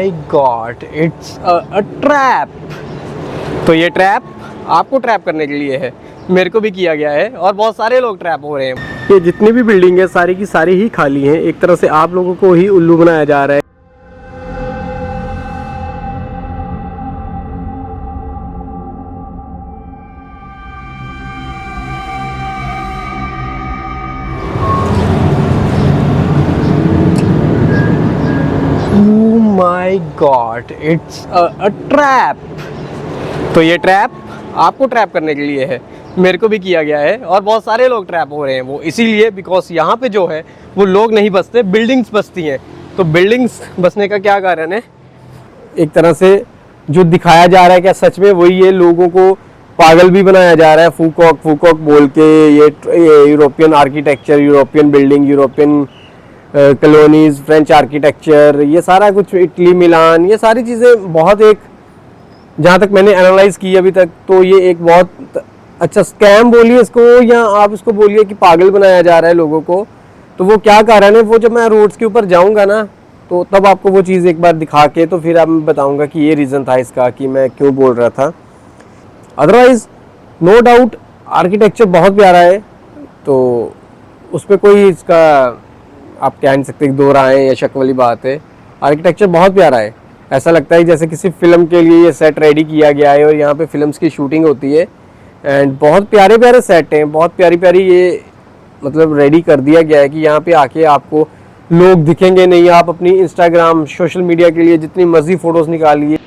My God, it's a trap. तो ये trap आपको ट्रैप करने के लिए है, मेरे को भी किया गया है और बहुत सारे लोग ट्रैप हो रहे हैं। ये जितनी भी बिल्डिंग है सारी की सारी ही खाली हैं, एक तरह से आप लोगों को ही उल्लू बनाया जा रहा है। My God, it's a trap. तो ये ट्रैप आपको ट्रैप करने के लिए है, मेरे को भी किया गया है और बहुत सारे लोग ट्रैप हो रहे हैं। वो इसीलिए बिकॉज यहाँ पे जो है वो लोग नहीं बसते, बिल्डिंग्स बसती हैं। तो बिल्डिंग्स बसने का क्या कारण है, एक तरह से जो दिखाया जा रहा है क्या सच में वही है, लोगों को पागल भी बनाया जा रहा है फूकॉक फूकॉक बोल के। ये European architecture, European building, European colonies, French architecture, ये सारा कुछ, इटली, मिलान, ये सारी चीज़ें बहुत एक, जहाँ तक मैंने एनालाइज की अभी तक, तो ये एक बहुत अच्छा स्कैम बोलिए इसको या आप इसको बोलिए कि पागल बनाया जा रहा है लोगों को। तो वो क्या कारण है, वो जब मैं रोड्स के ऊपर जाऊँगा ना तो तब आपको वो चीज़ एक बार दिखा के तो फिर अब मैं बताऊँगा कि ये रीज़न था इसका कि मैं क्यों बोल रहा था। अदरवाइज़ नो डाउट आर्किटेक्चर बहुत प्यारा है, तो उस पर कोई इसका आप कह नहीं सकते दो राय या शक वाली बात है। आर्किटेक्चर बहुत प्यारा है, ऐसा लगता है जैसे किसी फिल्म के लिए ये सेट रेडी किया गया है और यहाँ पे फिल्म्स की शूटिंग होती है। एंड बहुत प्यारे प्यारे सेट हैं, बहुत प्यारी प्यारी ये मतलब रेडी कर दिया गया है कि यहाँ पे आके आपको लोग दिखेंगे नहीं। आप अपनी इंस्टाग्राम, सोशल मीडिया के लिए जितनी मर्जी फ़ोटोज़ निकालिए।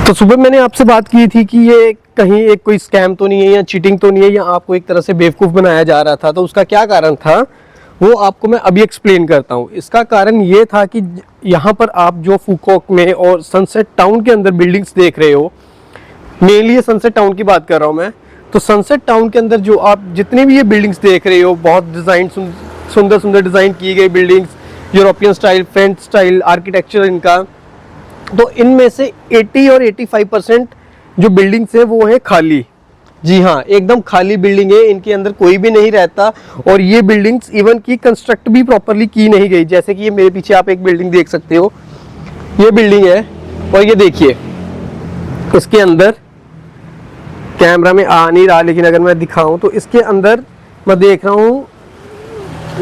तो सुबह मैंने आपसे बात की थी कि ये कहीं एक कोई स्कैम तो नहीं है या चीटिंग तो नहीं है या आपको एक तरह से बेवकूफ़ बनाया जा रहा था। तो उसका क्या कारण था वो आपको मैं अभी एक्सप्लेन करता हूँ। इसका कारण ये था कि यहाँ पर आप जो फूकॉक में और सनसेट टाउन के अंदर बिल्डिंग्स देख रहे हो, मेनली ये सनसेट टाउन की बात कर रहा हूँ मैं। तो सनसेट टाउन के अंदर जो आप जितनी भी ये बिल्डिंग्स देख रहे हो, बहुत डिज़ाइन, सुंदर सुंदर डिज़ाइन की गई buildings, European style, French style architecture इनका, तो इनमें से 80 और 85% जो बिल्डिंग्स है वो है खाली। जी हाँ, एकदम खाली बिल्डिंग है, इनके अंदर कोई भी नहीं रहता। और ये बिल्डिंग्स इवन की कंस्ट्रक्ट भी प्रॉपरली की नहीं गई। जैसे कि ये मेरे पीछे आप एक बिल्डिंग देख सकते हो, ये बिल्डिंग है और ये देखिए इसके अंदर, कैमरा में आ नहीं रहा लेकिन अगर मैं दिखाऊं तो इसके अंदर मैं देख रहा हूँ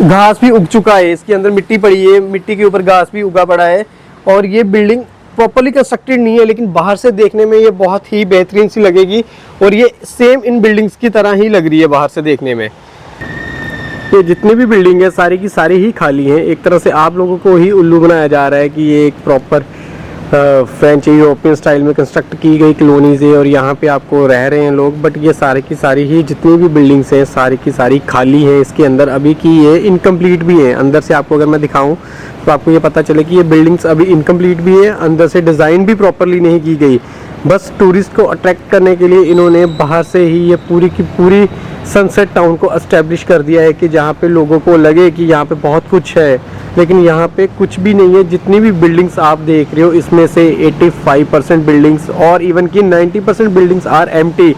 घास भी उग चुका है, इसके अंदर मिट्टी पड़ी है, मिट्टी के ऊपर घास भी उगा पड़ा है। और ये बिल्डिंग प्रॉपरली कंस्ट्रक्टेड नहीं है लेकिन बाहर से देखने में ये बहुत ही बेहतरीन सी लगेगी और ये सेम इन बिल्डिंग्स की तरह ही लग रही है बाहर से देखने में। ये जितनी भी बिल्डिंग है सारी की सारी ही खाली हैं, एक तरह से आप लोगों को ही उल्लू बनाया जा रहा है कि ये एक प्रॉपर फ्रेंच यूरोपियन स्टाइल में कंस्ट्रक्ट की गई कॉलोनीज है और यहाँ पे आपको रह रहे हैं लोग। बट ये सारी की सारी ही जितनी भी बिल्डिंग्स हैं सारी की सारी खाली हैं। इसके अंदर अभी की ये इनकम्प्लीट भी है। अंदर से आपको अगर मैं दिखाऊं तो आपको ये पता चले कि ये बिल्डिंग्स अभी इनकम्प्लीट भी है, अंदर से डिज़ाइन भी प्रॉपरली नहीं की गई। बस टूरिस्ट को अट्रैक्ट करने के लिए इन्होंने बाहर से ही ये पूरी की पूरी सनसेट टाउन को एस्टेब्लिश कर दिया है कि जहाँ पे लोगों को लगे कि यहाँ पे बहुत कुछ है, लेकिन यहाँ पे कुछ भी नहीं है। जितनी भी बिल्डिंग्स आप देख रहे हो इसमें से 85% बिल्डिंग्स और इवन की 90% बिल्डिंग्स आर एम्प्टी।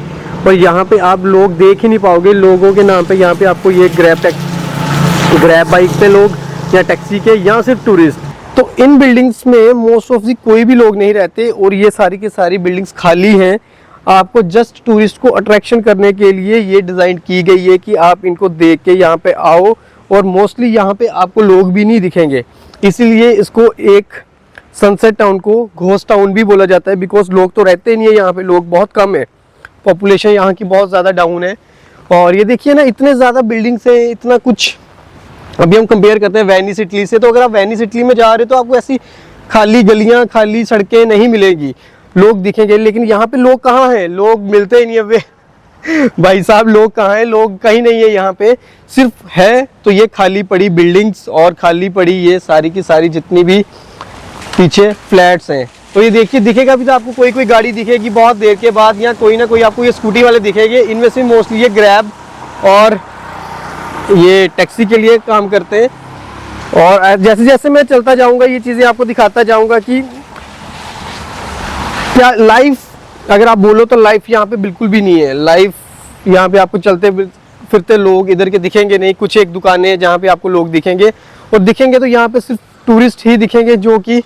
और यहाँ पे आप लोग देख ही नहीं पाओगे। लोगों के नाम पे यहाँ पे आपको ये ग्रैब बाइक पे लोग या टैक्सी के या सिर्फ टूरिस्ट। तो इन बिल्डिंग्स में मोस्ट ऑफ दी कोई भी लोग नहीं रहते और ये सारी की सारी बिल्डिंग्स खाली हैं। आपको जस्ट टूरिस्ट को अट्रैक्शन करने के लिए ये डिज़ाइन की गई है कि आप इनको देख के यहाँ पे आओ। और मोस्टली यहाँ पे आपको लोग भी नहीं दिखेंगे, इसीलिए इसको एक सनसेट टाउन को घोस्ट टाउन भी बोला जाता है। बिकॉज लोग तो रहते नहीं है यहाँ पे, लोग बहुत कम है, पॉपुलेशन यहाँ की बहुत ज़्यादा डाउन है। और ये देखिए ना, इतने ज़्यादा बिल्डिंग्स हैं, इतना कुछ। अभी हम कंपेयर करते हैं वेनिस इटली से, तो अगर आप वेनिस इटली में जा रहे हो तो आपको ऐसी खाली गलियां, खाली सड़कें नहीं मिलेगी, लोग दिखेंगे। लेकिन यहाँ पे लोग कहाँ हैं, लोग मिलते ही नहीं है। भाई साहब लोग कहाँ हैं? लोग कहीं नहीं है यहाँ पे, सिर्फ है तो ये खाली पड़ी बिल्डिंग्स और खाली पड़ी ये सारी की सारी जितनी भी पीछे फ्लैट्स हैं। तो ये देखिए दिखेगा भी तो आपको कोई कोई गाड़ी दिखेगी बहुत देर के बाद, या कोई ना कोई आपको ये स्कूटी वाले दिखेंगे। इनमें से मोस्टली ये ग्रैब और ये टैक्सी के लिए काम करते हैं। और जैसे जैसे मैं चलता जाऊंगा ये चीज़ें आपको दिखाता जाऊंगा कि क्या लाइफ, अगर आप बोलो तो लाइफ यहाँ पे बिल्कुल भी नहीं है। लाइफ यहाँ पे आपको चलते फिरते लोग इधर के दिखेंगे नहीं। कुछ एक दुकानें हैं जहाँ पे आपको लोग दिखेंगे, और दिखेंगे तो यहाँ पे सिर्फ टूरिस्ट ही दिखेंगे जो कि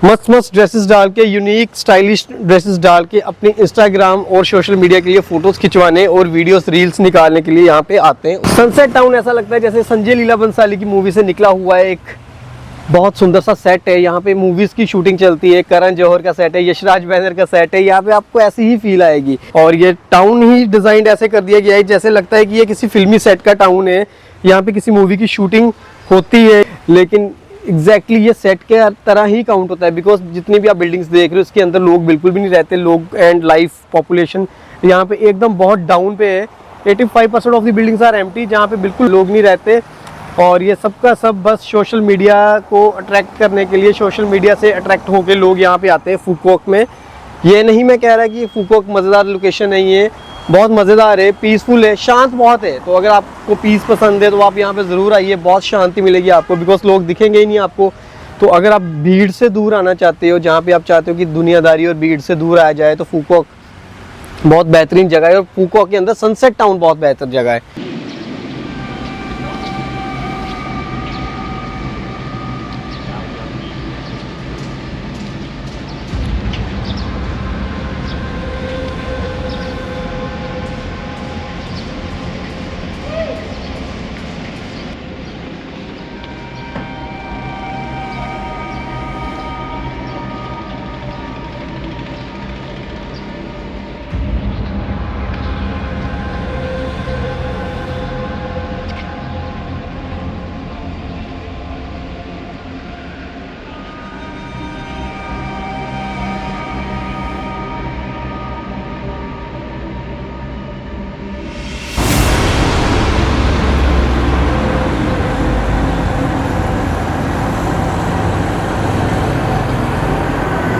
मस्त मस्त ड्रेसेस डाल के, यूनिक स्टाइलिश ड्रेसेस डाल के अपनी इंस्टाग्राम और सोशल मीडिया के लिए फ़ोटोज़ खिंचवाने और वीडियोस रील्स निकालने के लिए यहाँ पे आते हैं। सनसेट टाउन ऐसा लगता है जैसे संजय लीला बंसाली की मूवी से निकला हुआ है। एक बहुत सुंदर सा सेट है, यहाँ पे मूवीज़ की शूटिंग चलती है। करण जौहर का सेट है, यशराज बैनर का सेट है। यहाँ पे आपको ऐसी ही फील आएगी। और ये टाउन ही डिज़ाइन ऐसे कर दिया गया है जैसे लगता है कि ये किसी फिल्मी सेट का टाउन है, यहाँ पे किसी मूवी की शूटिंग होती है। लेकिन एग्जैक्टली ये सेट के तरह ही काउंट होता है, बिकॉज जितनी भी आप बिल्डिंग्स देख रहे हो इसके अंदर लोग बिल्कुल भी नहीं रहते। लोग एंड लाइफ पॉपुलेशन यहाँ पे एकदम बहुत डाउन पे है। 85% of the buildings are empty, जहाँ पे बिल्कुल लोग नहीं रहते। और ये सब का सब बस सोशल मीडिया को अट्रैक्ट करने के लिए, सोशल मीडिया से अट्रैक्ट होकर लोग यहाँ पे आते हैं फूकॉक में। ये नहीं मैं कह रहा कि फूकॉक मज़ेदार लोकेशन नहीं है, बहुत मज़ेदार है, पीसफुल है, शांत बहुत है। तो अगर आपको पीस पसंद है तो आप यहाँ पे ज़रूर आइए, बहुत शांति मिलेगी आपको, बिकॉज लोग दिखेंगे ही नहीं आपको। तो अगर आप भीड़ से दूर आना चाहते हो, जहाँ पे आप चाहते हो कि दुनियादारी और भीड़ से दूर आया जाए, तो फूकॉक बहुत बेहतरीन जगह है। और फूकॉक के अंदर सनसेट टाउन बहुत बेहतर जगह है।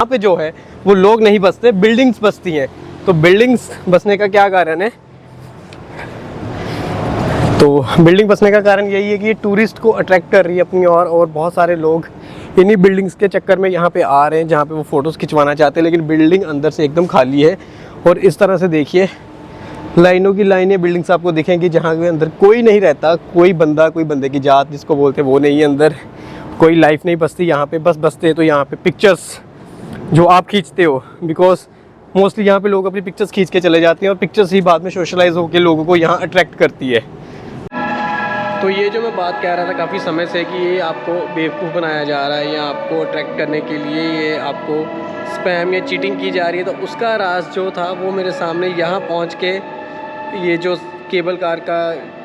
पे जो है वो लोग नहीं बसते, बिल्डिंग्स बसती हैं। तो बिल्डिंग्स बसने का क्या कारण है? तो बिल्डिंग बसने का कारण यही है कि ये टूरिस्ट को अट्रैक्ट कर रही है अपनी ओर, और बहुत सारे लोग इन्हीं बिल्डिंग्स के चक्कर में यहाँ पे आ रहे हैं जहाँ पे वो फ़ोटोज़ खिंचवाना चाहते हैं। लेकिन बिल्डिंग अंदर से एकदम खाली है। और इस तरह से देखिए लाइनों की लाइनें बिल्डिंग्स आपको दिखेंगी जहाँ के अंदर कोई नहीं रहता, कोई बंदा, कोई बंदे की जात जिसको बोलते हैं वो नहीं है अंदर। कोई लाइफ नहीं बसती यहाँ पे। बस बसते हैं तो यहाँ पे पिक्चर्स जो आप खींचते हो, बिकॉज मोस्टली यहाँ पे लोग अपनी पिक्चर्स खींच के चले जाते हैं, और पिक्चर्स ही बाद में सोशलाइज होकर लोगों को यहाँ अट्रैक्ट करती है। तो ये जो मैं बात कह रहा था काफ़ी समय से कि ये आपको बेवकूफ़ बनाया जा रहा है, या आपको अट्रैक्ट करने के लिए ये आपको स्पैम या चीटिंग की जा रही है, तो उसका राज जो था वो मेरे सामने यहाँ पहुँच के, ये जो केबल कार का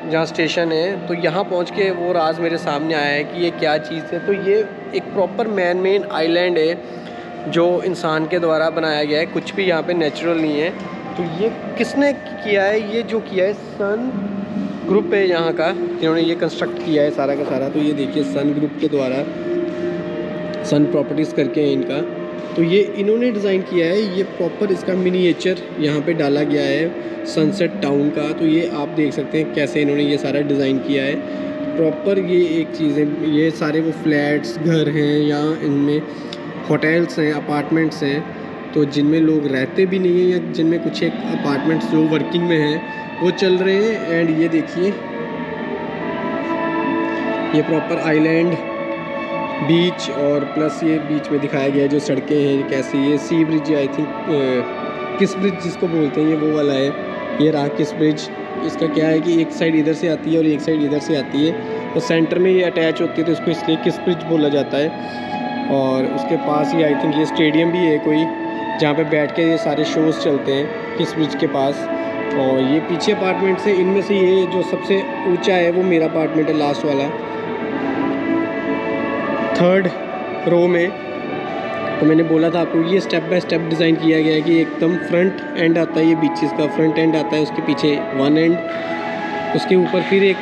जहाँ स्टेशन है, तो यहाँ पहुँच के वो राज मेरे सामने आया है कि ये क्या चीज़ है। तो ये एक प्रॉपर मैन मेड आइलैंड है जो इंसान के द्वारा बनाया गया है, कुछ भी यहाँ पे नेचुरल नहीं है। तो ये किसने किया है? ये जो किया है सन ग्रुप है यहाँ का, जिन्होंने ये कंस्ट्रक्ट किया है सारा का सारा। तो ये देखिए सन ग्रुप के द्वारा, सन प्रॉपर्टीज़ करके है इनका। तो ये इन्होंने डिज़ाइन किया है, ये प्रॉपर इसका मिनिएचर यहाँ पे डाला गया है सनसेट टाउन का। तो ये आप देख सकते हैं कैसे इन्होंने ये सारा डिज़ाइन किया है प्रॉपर। ये एक चीज़ है, ये सारे वो फ्लैट्स घर हैं या इनमें होटल्स हैं, अपार्टमेंट्स हैं, तो जिनमें लोग रहते भी नहीं हैं, या जिनमें कुछ एक अपार्टमेंट्स जो वर्किंग में हैं वो चल रहे हैं। एंड ये देखिए ये प्रॉपर आइलैंड बीच, और प्लस ये बीच में दिखाया गया है जो सड़कें हैं कैसी। ये सी ब्रिज, आई थिंक किस ब्रिज जिसको बोलते हैं, ये वो वाला है। ये रहा किस ब्रिज। इसका क्या है कि एक साइड इधर से आती है और एक साइड इधर से आती है, तो सेंटर में ये अटैच होती है, तो इसको इसलिए किस ब्रिज बोला जाता है। और उसके पास ही आई थिंक ये स्टेडियम भी है कोई, जहाँ पे बैठ के ये सारे शोज़ चलते हैं किस ब्रिज के पास। और ये पीछे अपार्टमेंट्स है, इनमें से ये जो सबसे ऊंचा है वो मेरा अपार्टमेंट है, लास्ट वाला 3rd रो में। तो मैंने बोला था आपको ये स्टेप बाय स्टेप डिज़ाइन किया गया है कि एकदम फ्रंट एंड आता है, ये बीचेस का फ्रंट एंड आता है, उसके पीछे वन एंड, उसके ऊपर फिर एक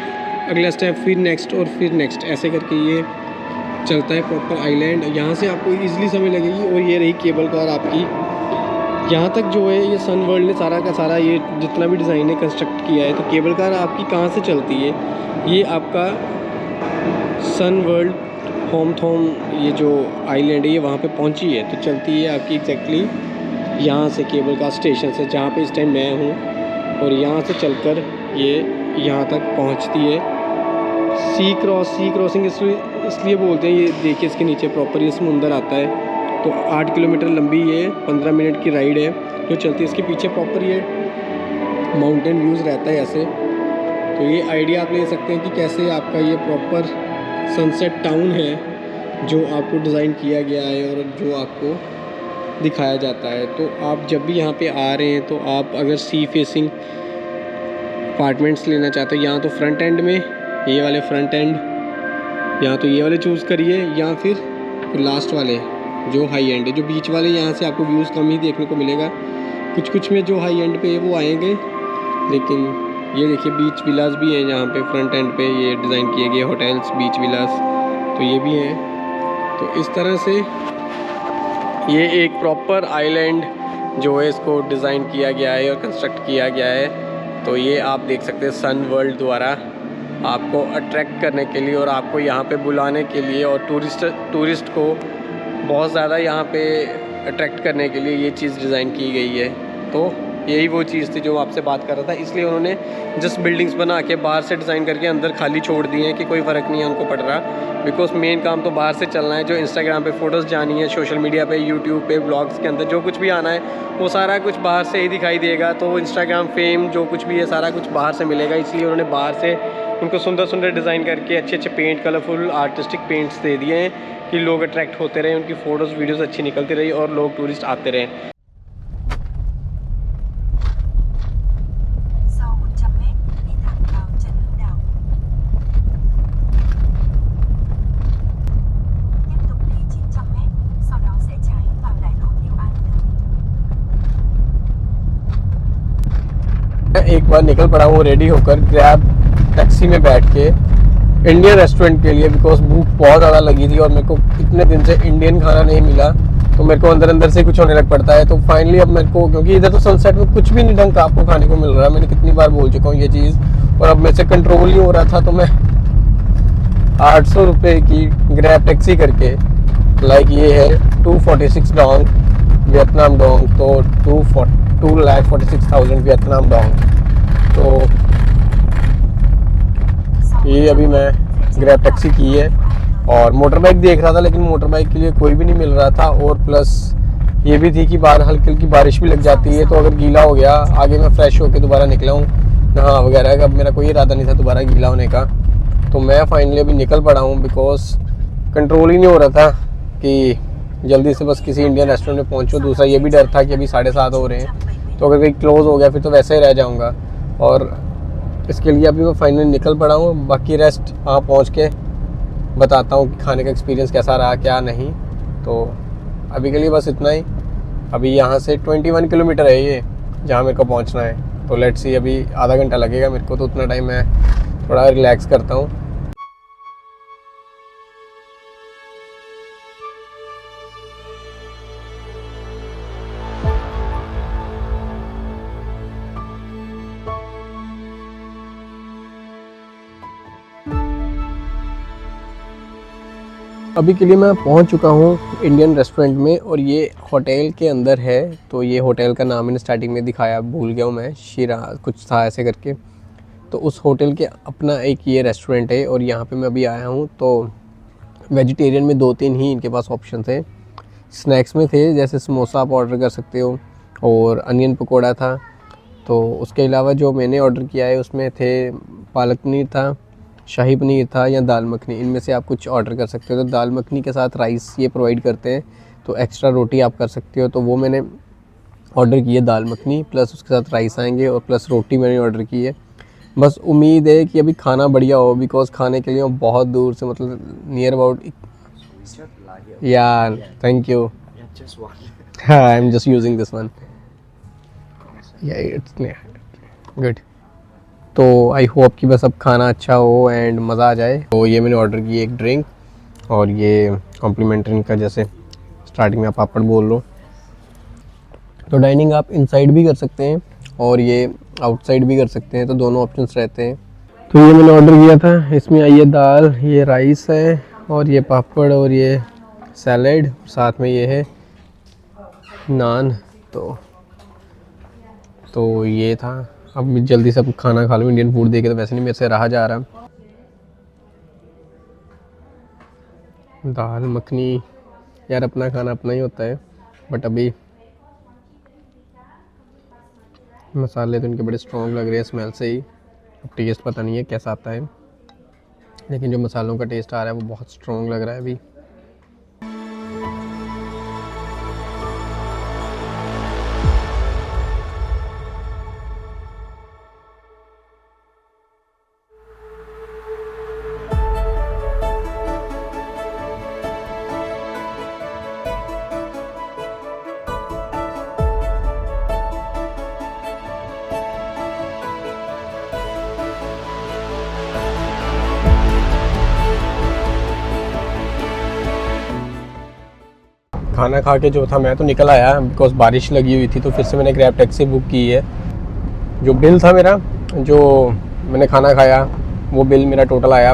अगला स्टेप, फिर नेक्स्ट और फिर नेक्स्ट, ऐसे करके ये चलता है प्रॉपर आइलैंड। यहाँ से आपको इजीली समझ लगेगी। और ये रही केबल कार आपकी, यहाँ तक जो है ये सन वर्ल्ड ने सारा का सारा ये जितना भी डिज़ाइन है कंस्ट्रक्ट किया है। तो केबल कार आपकी कहाँ से चलती है, ये आपका सन वर्ल्ड होमथॉम, ये जो आइलैंड है ये वहाँ पे पहुँची है। तो चलती है आपकी एग्जैक्टली यहाँ से केबल कार स्टेशन से, जहाँ पे इस टाइम मैं हूँ, और यहाँ से चलकर ये यहाँ तक पहुँचती है। सी क्रॉसिंग इसलिए बोलते हैं, ये देखिए इसके नीचे प्रॉपर ये समुंदर आता है। तो 8 किलोमीटर लंबी ये 15 मिनट की राइड है जो चलती है। इसके पीछे प्रॉपर ये माउंटेन व्यूज़ रहता है ऐसे। तो ये आइडिया आप ले सकते हैं कि कैसे आपका ये प्रॉपर सनसेट टाउन है जो आपको डिज़ाइन किया गया है और जो आपको दिखाया जाता है। तो आप जब भी यहाँ पे आ रहे हैं तो आप अगर सी फेसिंग अपार्टमेंट्स लेना चाहते हो, यहाँ तो फ्रंट एंड में ये वाले फ्रंट एंड, यहाँ तो ये वाले चूज़ करिए, या फिर लास्ट वाले जो हाई एंड है। जो बीच वाले यहाँ से आपको व्यूज़ कम ही देखने को मिलेगा, कुछ में जो हाई एंड पे है वो आएंगे। लेकिन ये देखिए बीच विलास भी हैं जहाँ पे फ्रंट एंड पे ये डिज़ाइन किए गए होटल्स, बीच विलास, तो ये भी हैं। तो इस तरह से ये एक प्रॉपर आइलैंड जो है इसको डिज़ाइन किया गया है और कंस्ट्रक्ट किया गया है। तो ये आप देख सकते हैं सन वर्ल्ड द्वारा आपको अट्रैक्ट करने के लिए और आपको यहाँ पे बुलाने के लिए, और टूरिस्ट को बहुत ज़्यादा यहाँ पे अट्रैक्ट करने के लिए ये चीज़ डिज़ाइन की गई है। तो यही वो चीज़ थी जो आपसे बात कर रहा था। इसलिए उन्होंने जस्ट बिल्डिंग्स बना के बाहर से डिज़ाइन करके अंदर खाली छोड़ दिए हैं कि कोई फ़र्क नहीं है उनको पड़ रहा, बिकॉज मेन काम तो बाहर से चलना है। जो इंस्टाग्राम पे फ़ोटोज़ जानी है, सोशल मीडिया पे, यूट्यूब पे, ब्लॉग्स के अंदर जो कुछ भी आना है वो सारा कुछ बाहर से ही दिखाई देगा। तो इंस्टाग्राम फेम जो कुछ भी है सारा कुछ बाहर से मिलेगा। इसलिए उन्होंने बाहर से उनको सुंदर सुंदर डिज़ाइन करके अच्छे पेंट, कलरफुल आर्टिस्टिक पेंट्स दे दिए हैं कि लोग अट्रैक्ट होते रहें, उनकी फ़ोटोज़ वीडियोज़ अच्छी निकलती रही और लोग टूरिस्ट आते रहें। Sau 100 mét, đi thẳng vào chân Hữu Đạo. Tiếp tục đi 900 mét, sau đó sẽ trái vào đại lộ New An Đường. एक बार निकल पड़ा वो रेडी होकर ग्रैब टैक्सी में बैठ के इंडियन रेस्टोरेंट के लिए, बिकॉज भूख बहुत ज़्यादा लगी थी और मेरे को इतने दिन से इंडियन खाना नहीं मिला। तो मेरे को अंदर से कुछ होने लग पड़ता है। तो फाइनली अब मेरे को, क्योंकि इधर तो सनसेट में कुछ भी नहीं ढंग का आपको खाने को मिल रहा है, मैंने कितनी बार बोल चुका हूँ ये चीज़, और अब मेरे से कंट्रोल नहीं हो रहा था। तो मैं 800 रुपये की ग्रैब टैक्सी करके, लाइक ये है 246 डोंग वियतनाम डोंग, तो 2,46,000 वियतनाम डोंग। तो ये अभी मैं ग्रैब टैक्सी की है और मोटर बाइक देख रहा था, लेकिन मोटर बाइक के लिए कोई भी नहीं मिल रहा था। और प्लस ये भी थी कि बाहर हल्की हल्की बारिश भी लग जाती है, तो अगर गीला हो गया आगे मैं फ्रेश होकर दोबारा निकला हूँ नहा वगैरह का, अब मेरा कोई इरादा नहीं था दोबारा गीला होने का। तो मैं फाइनली अभी निकल पड़ा हूँ, बिकॉज कंट्रोल ही नहीं हो रहा था कि जल्दी से बस किसी इंडियन रेस्टोरेंट में पहुँचो। दूसरा ये भी डर था कि अभी 7:30 हो रहे हैं, तो अगर कहीं क्लोज़ हो गया फिर तो वैसे ही रह जाऊँगा। और इसके लिए अभी मैं फाइनली निकल पड़ा हूँ। बाकी रेस्ट वहाँ पहुँच के बताता हूँ कि खाने का एक्सपीरियंस कैसा रहा क्या नहीं। तो अभी के लिए बस इतना ही। अभी यहाँ से 21 किलोमीटर है ये जहाँ मेरे को पहुँचना है। तो लेट्स सी, अभी आधा घंटा लगेगा मेरे को, तो उतना टाइम मैं थोड़ा रिलैक्स करता हूँ। अभी के लिए मैं पहुंच चुका हूं इंडियन रेस्टोरेंट में, और ये होटल के अंदर है। तो ये होटल का नाम मैंने स्टार्टिंग में दिखाया, भूल गया हूं मैं, शीरा कुछ था ऐसे करके। तो उस होटल के अपना एक ये रेस्टोरेंट है और यहाँ पे मैं अभी आया हूँ। तो वेजिटेरियन में 2-3 ही इनके पास ऑप्शन थे। स्नैक्स में थे जैसे समोसा आप ऑर्डर कर सकते हो, और अनियन पकौड़ा था। तो उसके अलावा जो मैंने ऑर्डर किया है उसमें थे पालक पनीर था, शाही पनीर था, या दाल मखनी, इनमें से आप कुछ ऑर्डर कर सकते हो। तो दाल मखनी के साथ राइस ये प्रोवाइड करते हैं, तो एक्स्ट्रा रोटी आप कर सकते हो। तो वो मैंने ऑर्डर की है दाल मखनी, प्लस उसके साथ राइस आएंगे और प्लस रोटी मैंने ऑर्डर की है। बस उम्मीद है कि अभी खाना बढ़िया हो, बिकॉज खाने के लिए बहुत दूर से, मतलब नियर अबाउट, यार thank you, Just one. I am just using this one. या इट्स गुड। तो आई होप कि बस अब खाना अच्छा हो एंड मज़ा आ जाए। तो ये मैंने ऑर्डर की एक ड्रिंक और ये कॉम्प्लीमेंट्री का, जैसे स्टार्टिंग में आप पापड़ बोल लो। तो डाइनिंग आप इनसाइड भी कर सकते हैं और ये आउटसाइड भी कर सकते हैं, तो दोनों ऑप्शंस रहते हैं। तो ये मैंने ऑर्डर किया था, इसमें आई है दाल, ये राइस है और ये पापड़ और ये सैलेड, साथ में ये है नान। तो ये था। अब जल्दी से अब खाना खा लूँ, इंडियन फूड देखे तो वैसे नहीं मेरे से रहा जा रहा। दाल मखनी यार, अपना खाना अपना ही होता है, बट अभी मसाले तो इनके बड़े स्ट्रॉन्ग लग रहे हैं स्मेल से ही। अब टेस्ट पता नहीं है कैसा आता है, लेकिन जो मसालों का टेस्ट आ रहा है वो बहुत स्ट्रॉन्ग लग रहा है अभी। खाना खा के जो था मैं तो निकल आया, बिकॉज बारिश लगी हुई थी। तो फिर से मैंने ग्रैब टैक्सी बुक की है। जो बिल था मेरा, जो मैंने खाना खाया, वो बिल मेरा टोटल आया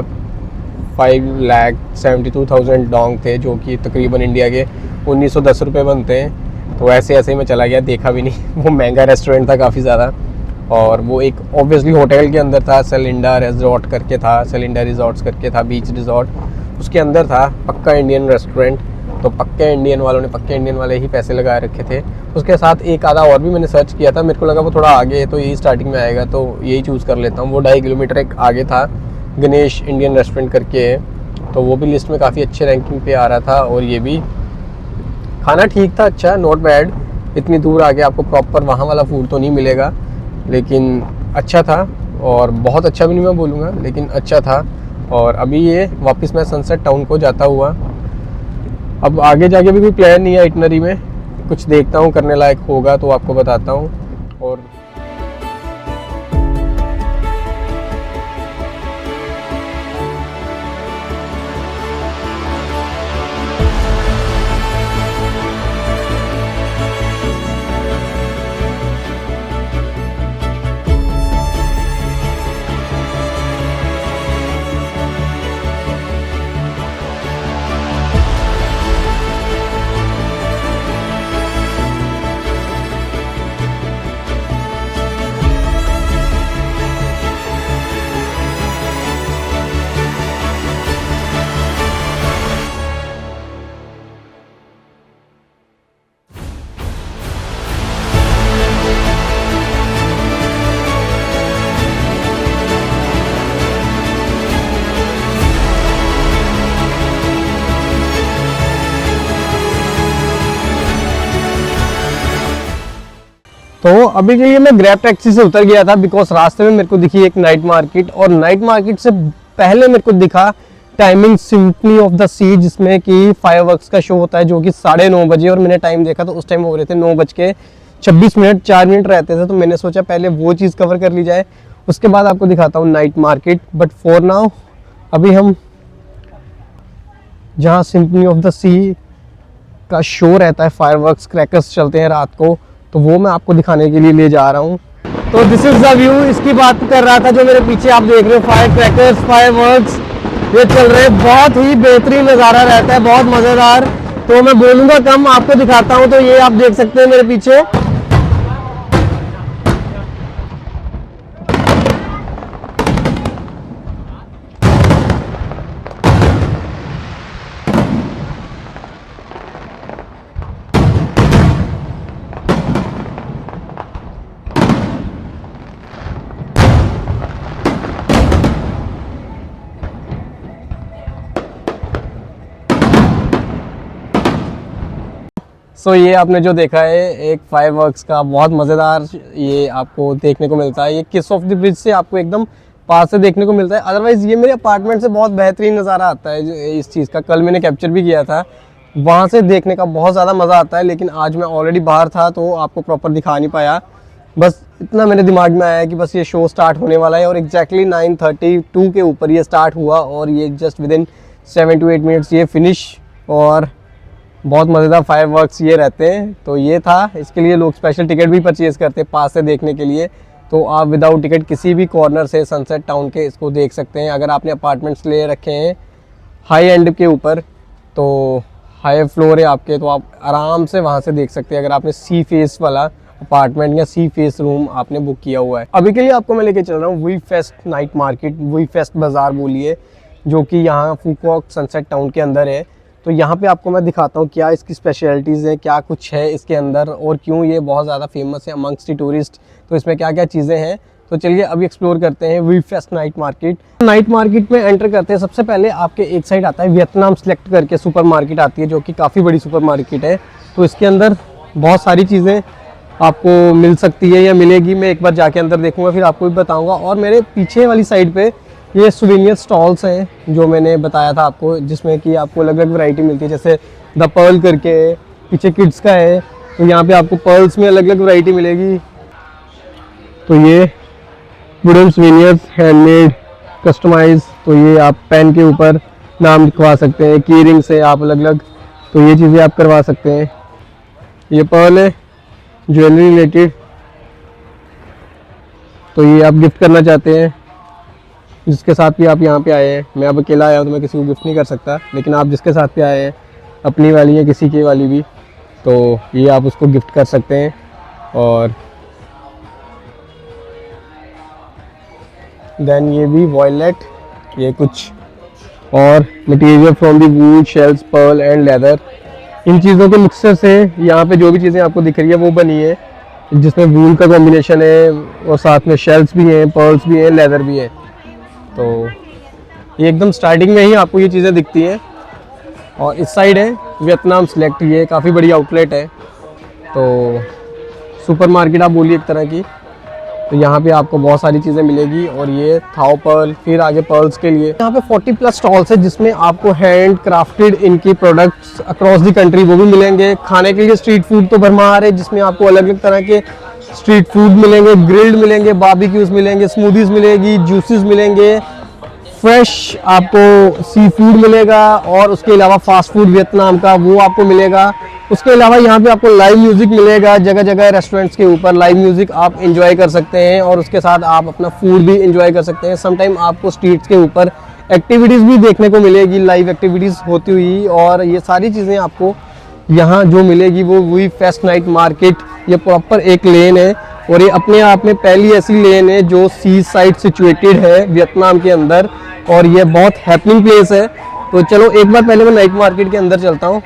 5,72,000 डोंग थे, जो कि तकरीबन इंडिया के 1910 रुपये बनते हैं। तो ऐसे ऐसे ही मैं चला गया, देखा भी नहीं। वो महंगा रेस्टोरेंट था काफ़ी ज़्यादा, और वो एक ऑब्वियसली होटल के अंदर था। सेलिंडा रिजॉर्ट करके था, सेलिंडा रिजॉर्ट्स करके था, बीच रिजॉर्ट, उसके अंदर था। पक्का इंडियन रेस्टोरेंट। तो पक्के इंडियन वाले ही पैसे लगा रखे थे। उसके साथ एक आधा और भी मैंने सर्च किया था, मेरे को लगा वो थोड़ा आगे है तो यही स्टार्टिंग में आएगा, तो यही चूज़ कर लेता हूँ। वो 2.5 किलोमीटर एक आगे था, गणेश इंडियन रेस्टोरेंट करके है। तो वो भी लिस्ट में काफ़ी अच्छे रैंकिंग पे आ रहा था। और ये भी खाना ठीक था, अच्छा, नॉट बैड। इतनी दूर आके आपको प्रॉपर वहाँ वाला फूड तो नहीं मिलेगा, लेकिन अच्छा था। और बहुत अच्छा भी नहीं मैं बोलूँगा, लेकिन अच्छा था। और अभी ये वापस मैं सनसेट टाउन को जाता हुआ, अब आगे जाके भी कोई प्लान नहीं है इटनरी में, कुछ देखता हूँ करने लायक होगा तो आपको बताता हूँ। और तो अभी जो ये मैं ग्रैब टैक्सी से उतर गया था, बिकॉज रास्ते में मेरे को दिखी एक नाइट मार्केट, और नाइट मार्केट से पहले मेरे को दिखा टाइमिंग सिम्फनी ऑफ द सी, जिसमें कि फायरवर्क्स का शो होता है, जो कि 9:30 बजे। और मैंने टाइम देखा तो उस टाइम हो रहे थे 9:26, 4 मिनट रहते थे। तो मैंने सोचा पहले वो चीज़ कवर कर ली जाए, उसके बाद आपको दिखाता हूँ night market. But for now अभी हम जहाँ सिम्फनी ऑफ द सी का शो रहता है, फायरवर्क्स क्रैकर्स चलते हैं रात को, तो वो मैं आपको दिखाने के लिए ले जा रहा हूँ। तो दिस इज द व्यू, इसकी बात कर रहा था। जो मेरे पीछे आप देख रहे हो फायर क्रैकर्स, फायरवर्क्स ये चल रहे हैं, बहुत ही बेहतरीन नज़ारा रहता है, बहुत मज़ेदार। तो मैं बोलूँगा कम, आपको दिखाता हूँ। तो ये आप देख सकते हैं मेरे पीछे, सो ये आपने जो देखा है एक फायरवर्क्स का बहुत मज़ेदार, ये आपको देखने को मिलता है। ये किस ऑफ द ब्रिज से आपको एकदम पास से देखने को मिलता है। अदरवाइज़ ये मेरे अपार्टमेंट से बहुत बेहतरीन नज़ारा आता है इस चीज़ का। कल मैंने कैप्चर भी किया था वहाँ से देखने का बहुत ज़्यादा मज़ा आता है। लेकिन आज मैं ऑलरेडी बाहर था तो आपको प्रॉपर दिखा नहीं पाया। बस इतना मेरे दिमाग में आया कि बस ये शो स्टार्ट होने वाला है और एग्जैक्टली 9:32 के ऊपर ये स्टार्ट हुआ और ये just with in 7 to 8 minutes ये फिनिश। और बहुत मज़ेदार फायरवर्क्स ये रहते हैं। तो ये था, इसके लिए लोग स्पेशल टिकट भी परचेज़ करते हैं पास से देखने के लिए। तो आप विदाउट टिकट किसी भी कॉर्नर से सनसेट टाउन के इसको देख सकते हैं। अगर आपने अपार्टमेंट्स ले रखे हैं हाई एंड के ऊपर, तो हाई फ्लोर है आपके, तो आप आराम से वहाँ से देख सकते हैं। अगर आपने सी फेस वाला अपार्टमेंट या सी फेस रूम आपने बुक किया हुआ है। अभी के लिए आपको मैं लेके चल रहा हूँ V fest night market, V fest बाज़ार बोलिए, जो कि यहाँ फूकॉक सनसेट टाउन के अंदर है। तो यहाँ पे आपको मैं दिखाता हूँ क्या इसकी स्पेशलिटीज़ है, क्या कुछ है इसके अंदर और क्यों ये बहुत ज़्यादा फेमस है अमंगस्ट द टूरिस्ट। तो इसमें क्या क्या चीज़ें हैं, तो चलिए अभी एक्सप्लोर करते हैं V fest night market. Night market में एंटर करते हैं, सबसे पहले आपके एक साइड आता है वियतनाम सेलेक्ट करके सुपर मार्केट आती है, जो कि काफ़ी बड़ी सुपर मार्केट है। तो इसके अंदर बहुत सारी चीज़ें आपको मिल सकती है या मिलेगी। मैं एक बार जाके अंदर देखूंगा फिर आपको भी बताऊंगा। और मेरे पीछे वाली साइड पे ये सुवेनियर स्टॉल्स हैं जो मैंने बताया था आपको, जिसमें कि आपको अलग अलग वैरायटी मिलती है। जैसे द पर्ल करके पीछे किड्स का है, तो यहाँ पे आपको पर्ल्स में अलग अलग वैरायटी मिलेगी। तो ये वुडन सुवेनियर्स हैंडमेड कस्टमाइज, तो ये आप पेन के ऊपर नाम लिखवा सकते हैं। की रिंग से आप अलग अलग, तो ये चीज़ें आप करवा सकते हैं। ये पर्ल है ज्वेलरी रिलेटेड, तो ये आप गिफ्ट करना चाहते हैं जिसके साथ भी आप यहाँ पे आए हैं। मैं अब अकेला आया हूँ तो मैं किसी को गिफ्ट नहीं कर सकता, लेकिन आप जिसके साथ भी आए हैं, अपनी वाली या किसी की वाली भी, तो ये आप उसको गिफ्ट कर सकते हैं। और देन ये भी वॉयलेट, ये कुछ और material from the wool, shells, pearl and leather. इन चीज़ों के मिक्सचर से यहाँ पे जो भी चीज़ें आपको दिख रही है वो बनी है, जिसमें वूल का कॉम्बिनेशन है और साथ में शेल्स भी हैं, पर्ल्स भी हैं, लेदर भी है। तो ये एकदम स्टार्टिंग में ही आपको ये चीज़ें दिखती हैं। और इस साइड है वियतनाम सेलेक्ट, ये काफ़ी बड़ी आउटलेट है, तो सुपर मार्केट आप बोलिए एक तरह की। तो यहाँ पे आपको बहुत सारी चीज़ें मिलेगी। और ये थाओ पर्ल, फिर आगे पर्ल्स के लिए यहाँ पे 40+ स्टॉल्स है, जिसमें आपको हैंड क्राफ्टेड इनकी प्रोडक्ट्स अक्रॉस द कंट्री वो भी मिलेंगे। खाने के लिए स्ट्रीट फूड तो भरमार है, जिसमें आपको अलग अलग तरह के स्ट्रीट फूड मिलेंगे, ग्रिल्ड मिलेंगे, बारबेक्यूज मिलेंगे, स्मूदीज मिलेगी, जूसेस मिलेंगे, फ्रेश आपको सी फूड मिलेगा। और उसके अलावा फास्ट फूड वियतनाम का वो आपको मिलेगा। उसके अलावा यहाँ पे आपको लाइव म्यूज़िक मिलेगा, जगह जगह रेस्टोरेंट्स के ऊपर लाइव म्यूज़िक आप एंजॉय कर सकते हैं और उसके साथ आप अपना फूड भी एंजॉय कर सकते हैं। समटाइम आपको स्ट्रीट्स के ऊपर एक्टिविटीज़ भी देखने को मिलेगी, लाइव एक्टिविटीज़ होती हुई। और ये सारी चीज़ें आपको यहाँ जो मिलेगी वो वी फेस्ट नाइट मार्केट, ये प्रॉपर एक लेन है और ये अपने आप में पहली ऐसी लेन है जो सी साइड सिचुएटेड है वियतनाम के अंदर, और ये बहुत हैपनिंग प्लेस है। तो चलो एक बार पहले मैं नाइट मार्केट के अंदर चलता हूँ।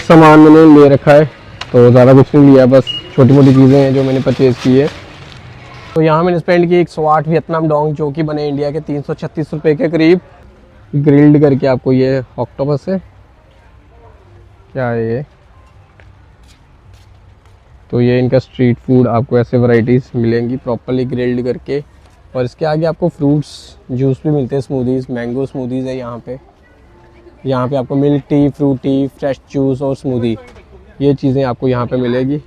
सामान मैंने ले रखा है, तो ज़्यादा कुछ नहीं लिया, बस छोटी मोटी चीज़ें हैं जो मैंने परचेज़ की है। तो यहाँ मैंने स्पेंड की 108 वियतनाम डोंग, जो कि बने इंडिया के 336 रुपये के करीब। ग्रिल्ड करके आपको ये ऑक्टोपस है, क्या है ये, तो ये इनका स्ट्रीट फूड आपको ऐसे वैरायटीज़ मिलेंगी प्रॉपरली ग्रिल्ड करके। और इसके आगे आपको फ्रूट्स जूस भी मिलते हैं, स्मूदीज़, मैंगो स्मूदीज़ है यहाँ पे। यहाँ पे आपको milk tea, fruit T, fresh juice और स्मूदी, ये चीज़ें आपको यहाँ पे मिलेगी।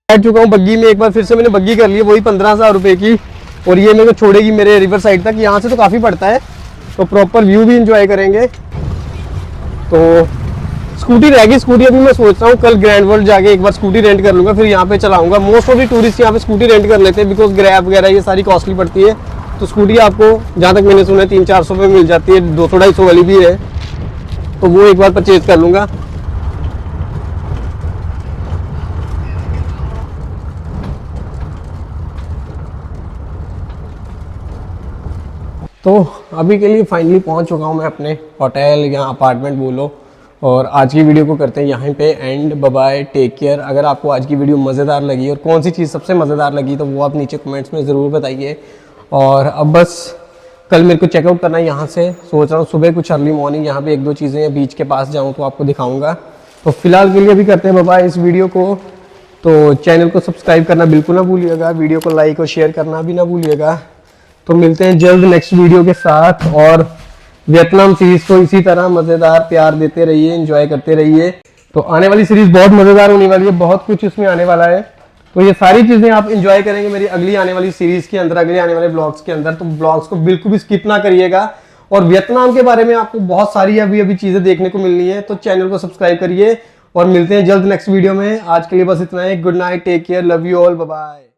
बैठ चुका हूँ बग्गी में, एक बार फिर से मैंने बग्गी कर ली है, वही 15,000 रुपये की। और ये मेरे को छोड़ेगी मेरे रिवर साइड तक। यहाँ से तो काफ़ी पड़ता है, तो प्रॉपर व्यू भी इंजॉय करेंगे। तो स्कूटी रहेगी, स्कूटी अभी मैं सोच रहा हूँ कल ग्रैंड वर्ल्ड जाके एक बार स्कूटी रेंट कर लूँगा, फिर यहाँ पे चलाऊँगा। मोस्ट ऑफ द टूरिस्ट यहाँ पे स्कूटी रेंट कर लेते हैं, बिकॉज ग्रैब वगैरह ये सारी कॉस्टली पड़ती है। तो तो स्कूटी आपको जहाँ तक मैंने सुना है 300-400 में मिल जाती है, 200-250 वाली भी है, तो वो एक बार परचेज कर लूँगा। तो अभी के लिए फाइनली पहुंच चुका हूं मैं अपने होटल या अपार्टमेंट बोलो, और आज की वीडियो को करते हैं यहीं पे end. Bye bye, take care. अगर आपको आज की वीडियो मज़ेदार लगी और कौन सी चीज़ सबसे मज़ेदार लगी तो वो आप नीचे कमेंट्स में ज़रूर बताइए। और अब बस कल मेरे को चेकआउट करना है यहाँ से, सोच रहा हूँ सुबह कुछ अर्ली मॉर्निंग यहाँ पे 1-2 चीज़ें बीच के पास जाऊँ तो आपको दिखाऊँगा। तो फिलहाल के लिए अभी करते हैं बाय बाय इस वीडियो को। तो चैनल को सब्सक्राइब करना बिल्कुल ना भूलिएगा, वीडियो को लाइक और शेयर करना भी ना भूलिएगा। तो मिलते हैं जल्द नेक्स्ट वीडियो के साथ, और वियतनाम सीरीज को इसी तरह मज़ेदार प्यार देते रहिए, एंजॉय करते रहिए। तो आने वाली सीरीज बहुत मज़ेदार होने वाली है, बहुत कुछ इसमें आने वाला है। तो ये सारी चीज़ें आप एंजॉय करेंगे मेरी अगली आने वाली सीरीज के अंदर, अगले आने वाले ब्लॉग्स के अंदर। तो ब्लॉग्स को बिल्कुल भी स्किप ना करिएगा, और वियतनाम के बारे में आपको बहुत सारी अभी चीज़ें देखने को मिलनी है। तो चैनल को सब्सक्राइब करिए और मिलते हैं जल्द नेक्स्ट वीडियो में। आज के लिए बस इतना ही। Good night, take care, love you all, bye bye.